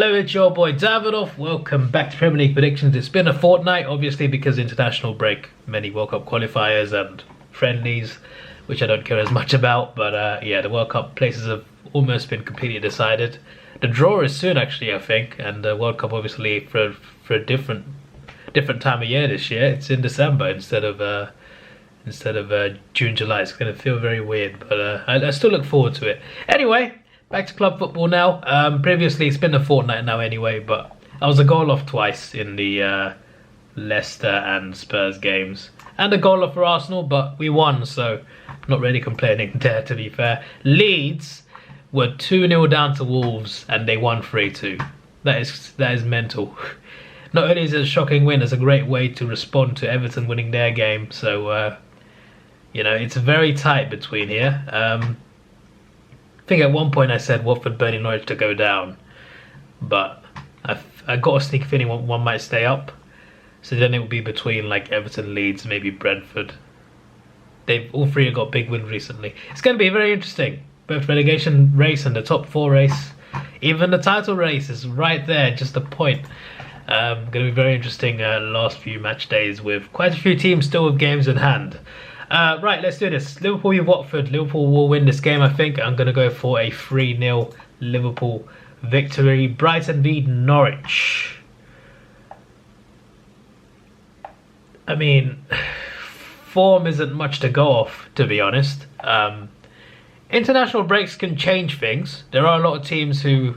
Hello, it's your boy Davidoff. Welcome back to Premier League predictions. It's been a fortnight, obviously, because international break, many World Cup qualifiers and friendlies, which I don't care as much about. But yeah, the World Cup places have almost been completely decided. The draw is soon, actually, I think, and the World Cup, obviously, for a different time of year this year. It's in December instead of June, July. It's going to feel very weird, but I still look forward to it. Anyway. Back to club football now. Previously, it's been a fortnight now anyway, but I was a goal off twice in the Leicester and Spurs games. And a goal off for Arsenal, but we won, so not really complaining there, to be fair. Leeds were 2-0 down to Wolves, and they won 3-2. That is mental. Not only is it a shocking win, it's a great way to respond to Everton winning their game. So, you know, it's very tight between here. I think at one point I said Watford, Burnley, Norwich to go down, but I got a sneaky feeling one might stay up. So then it would be between like Everton, Leeds, maybe Brentford. All three have got big wins recently. It's going to be very interesting. Both relegation race and the top four race, even the title race is right there, just a point. Going to be very interesting last few match days with quite a few teams still with games in hand. Right, let's do this. Liverpool v Watford. Liverpool will win this game, I think. I'm going to go for a 3-0 Liverpool victory. Brighton v Norwich. I mean, form isn't much to go off, to be honest. International breaks can change things. There are a lot of teams who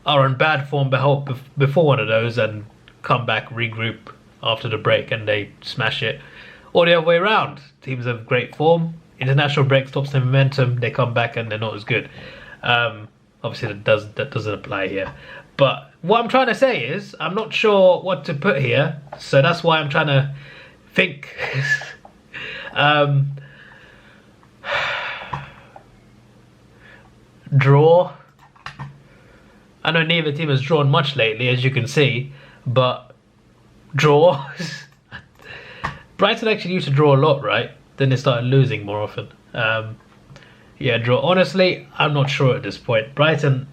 are in bad form before one of those and come back, regroup after the break, and they smash it. Or the other way around. Teams have great form. International break stops their momentum. They come back and they're not as good. Obviously, that doesn't apply here. But what I'm trying to say is, I'm not sure what to put here. So that's why I'm trying to think. Draw. I know neither team has drawn much lately, as you can see. But draw. Brighton actually used to draw a lot, right? Then they started losing more often. Yeah, draw. Honestly, I'm not sure at this point. Brighton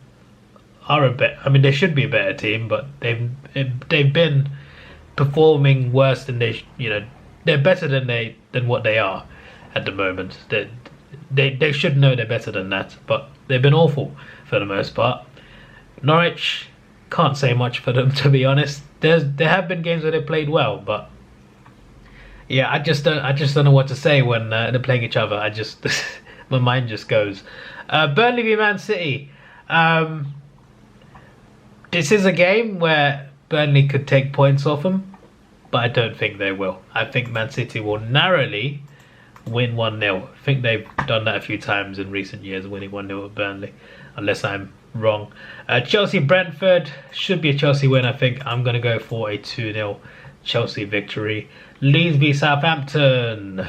are I mean, they should be a better team, but they've been performing worse than they're better than what they are at the moment. They should know they're better than that, but they've been awful for the most part. Norwich, can't say much for them, to be honest. There have been games where they played well, but yeah, I just don't know what to say when they're playing each other. My mind just goes. Burnley v Man City. This is a game where Burnley could take points off them, but I don't think they will. I think Man City will narrowly win 1-0. I think they've done that a few times in recent years, winning 1-0 at Burnley, unless I'm wrong. Chelsea Brentford should be a Chelsea win. I think I'm going to go for a 2-0 Chelsea victory. Leeds v Southampton.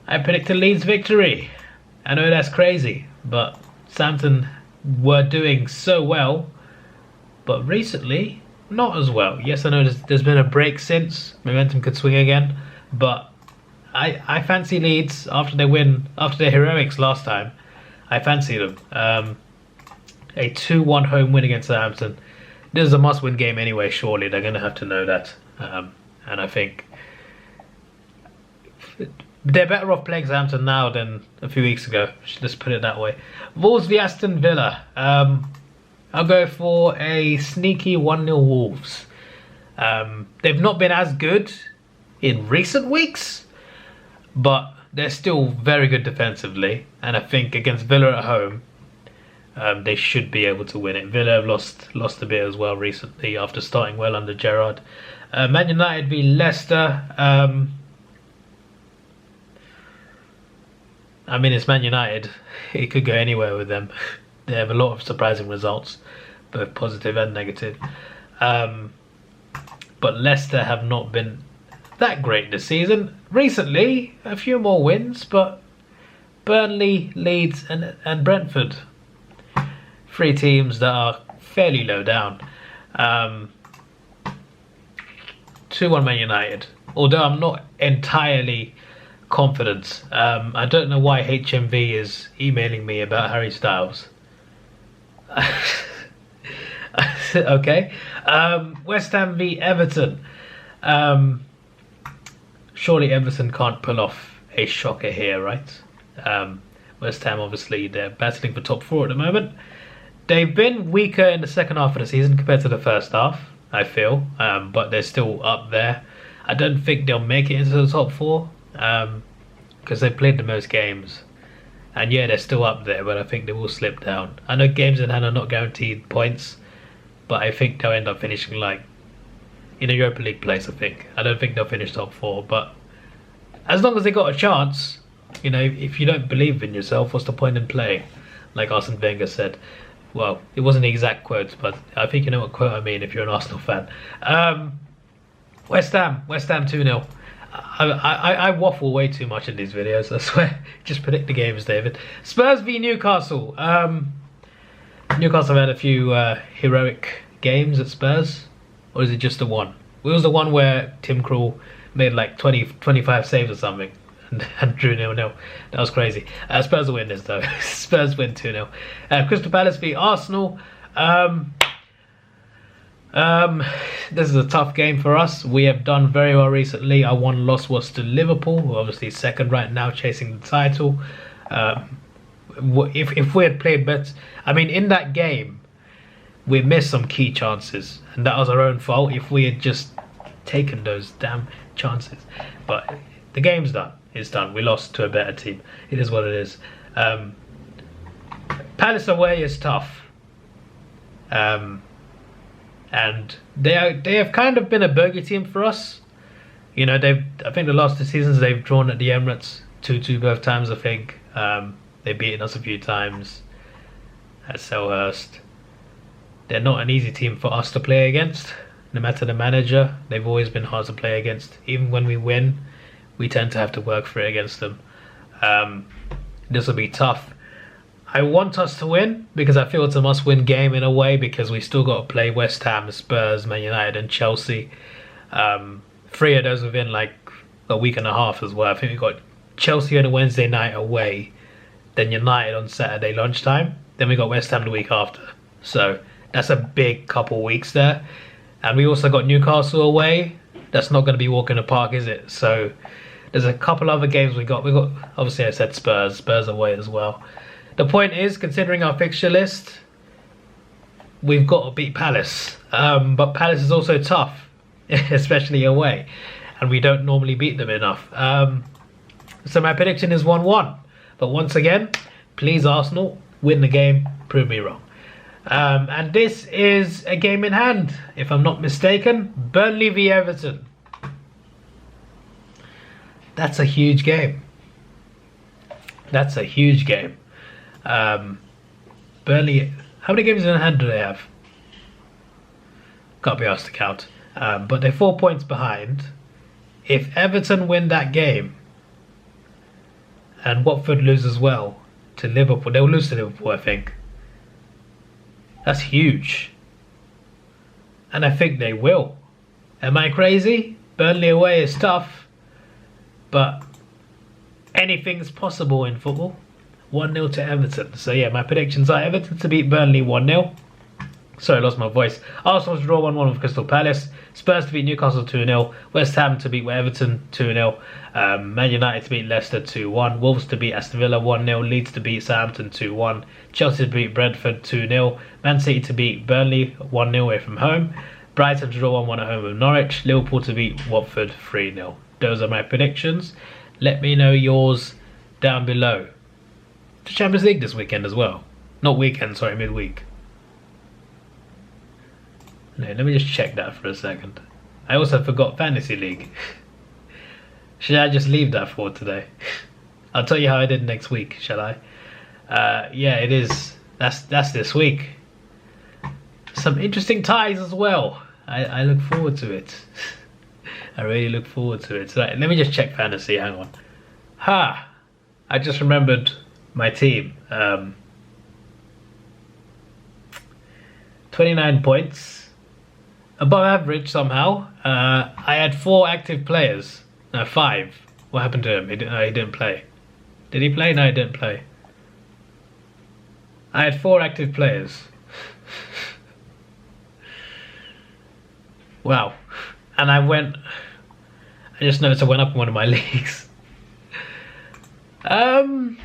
I predicted Leeds victory. I know that's crazy, but Southampton were doing so well, but recently not as well. Yes, I know there's been a break since. Momentum could swing again, but I fancy Leeds after their heroics last time. I fancy them. A 2-1 home win against Southampton. This is a must-win game anyway, surely. They're going to have to know that. And I think they're better off playing Southampton now than a few weeks ago. Let's put it that way. Wolves v Aston Villa. I'll go for a sneaky 1-0 Wolves. They've not been as good in recent weeks, but they're still very good defensively. And I think against Villa at home, they should be able to win it. Villa have lost a bit as well recently after starting well under Gerrard. Man United v Leicester. I mean, it's Man United. It could go anywhere with them. They have a lot of surprising results, both positive and negative. But Leicester have not been that great this season. Recently, a few more wins, but Burnley, Leeds and Brentford. Three teams that are fairly low down. 2-1 Man United. Although I'm not entirely confident. I don't know why HMV is emailing me about Harry Styles. Okay. West Ham v Everton. Surely Everton can't pull off a shocker here, right? West Ham, obviously, they're battling for top 4 at the moment. They've been weaker in the second half of the season compared to the first half, I feel. But they're still up there. I don't think they'll make it into the top 4. Because they've played the most games. And yeah, they're still up there, but I think they will slip down. I know games in hand are not guaranteed points, but I think they'll end up finishing like in a Europa League place, I think. I don't think they'll finish top 4, but as long as they got a chance, you know, if you don't believe in yourself, what's the point in playing? Like Arsene Wenger said. Well, it wasn't the exact quote, but I think you know what quote I mean if you're an Arsenal fan. West Ham 2-0. I waffle way too much in these videos, I swear. Just predict the games, David. Spurs v Newcastle. Newcastle had a few heroic games at Spurs. Or is it just the one? It was the one where Tim Krul made like 25 saves or something and drew 0-0. That was crazy. Spurs will win this though. Spurs win 2-0. Crystal Palace v Arsenal. This is a tough game for us. We have done very well recently. Our one loss was to Liverpool, who are obviously second right now, chasing the title. If we had played better, I mean, in that game, we missed some key chances, and that was our own fault. If we had just taken those damn chances, but the game's done. It's done. We lost to a better team. It is what it is. Palace away is tough. And they have kind of been a bogey team for us. You know, I think the last 2 seasons they've drawn at the Emirates 2-2 both times, I think. They've beaten us a few times at Selhurst. They're not an easy team for us to play against. No matter the manager, they've always been hard to play against. Even when we win, we tend to have to work for it against them. This will be tough. I want us to win because I feel it's a must-win game in a way, because we still got to play West Ham, Spurs, Man United and Chelsea. 3 of those within like a week and a half as well. I think we got Chelsea on a Wednesday night away, then United on Saturday lunchtime, then we got West Ham the week after. So that's a big couple weeks there. And we also got Newcastle away. That's not going to be walk in the park, is it? So there's a couple other games we got. Obviously I said Spurs away as well. The point is, considering our fixture list, we've got to beat Palace. But Palace is also tough, especially away. And we don't normally beat them enough. So my prediction is 1-1. But once again, please Arsenal, win the game, prove me wrong. And this is a game in hand, if I'm not mistaken. Burnley v Everton. That's a huge game. That's a huge game. Burnley, how many games in hand do they have? Can't be asked to count. But they're 4 points behind. If Everton win that game and Watford lose as well to Liverpool, they'll lose to Liverpool, I think. That's huge. And I think they will. Am I crazy? Burnley away is tough, but anything's possible in football. 1-0 to Everton. So yeah, my predictions are Everton to beat Burnley 1-0. Sorry, I lost my voice. Arsenal to draw 1-1 with Crystal Palace. Spurs to beat Newcastle 2-0. West Ham to beat Everton 2-0. Man United to beat Leicester 2-1. Wolves to beat Aston Villa 1-0. Leeds to beat Southampton 2-1. Chelsea to beat Brentford 2-0. Man City to beat Burnley 1-0 away from home. Brighton to draw 1-1 at home with Norwich. Liverpool to beat Watford 3-0. Those are my predictions. Let me know yours down below. The Champions League this weekend as well. Not weekend, sorry, midweek. No, let me just check that for a second. I also forgot Fantasy League. Should I just leave that for today? I'll tell you how I did next week, shall I? Yeah, it is. That's this week. Some interesting ties as well. I look forward to it. I really look forward to it. So let me just check Fantasy, hang on. I just remembered my team. 29 points. Above average somehow. I had 4 active players. No, 5. What happened to him? He didn't play. Did he play? No, he didn't play. I had 4 active players. Wow. And I just noticed I went up in one of my leagues. I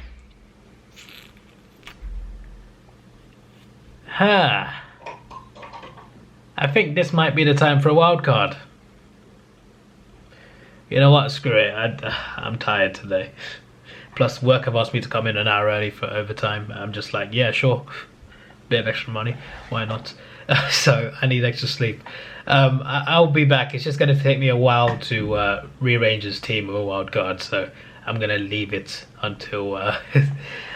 think this might be the time for a wild card. You know what? Screw it. I'm tired today. Plus, work have asked me to come in an hour early for overtime. I'm just like, yeah, sure. Bit of extra money. Why not? So I need extra sleep. I'll be back. It's just going to take me a while to rearrange this team of a wild card. So I'm going to leave it until...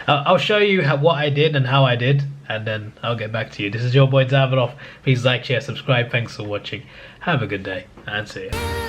I'll show you what I did and how I did. And then I'll get back to you. This is your boy Davidoff. Please like, share, subscribe. Thanks for watching. Have a good day and see you.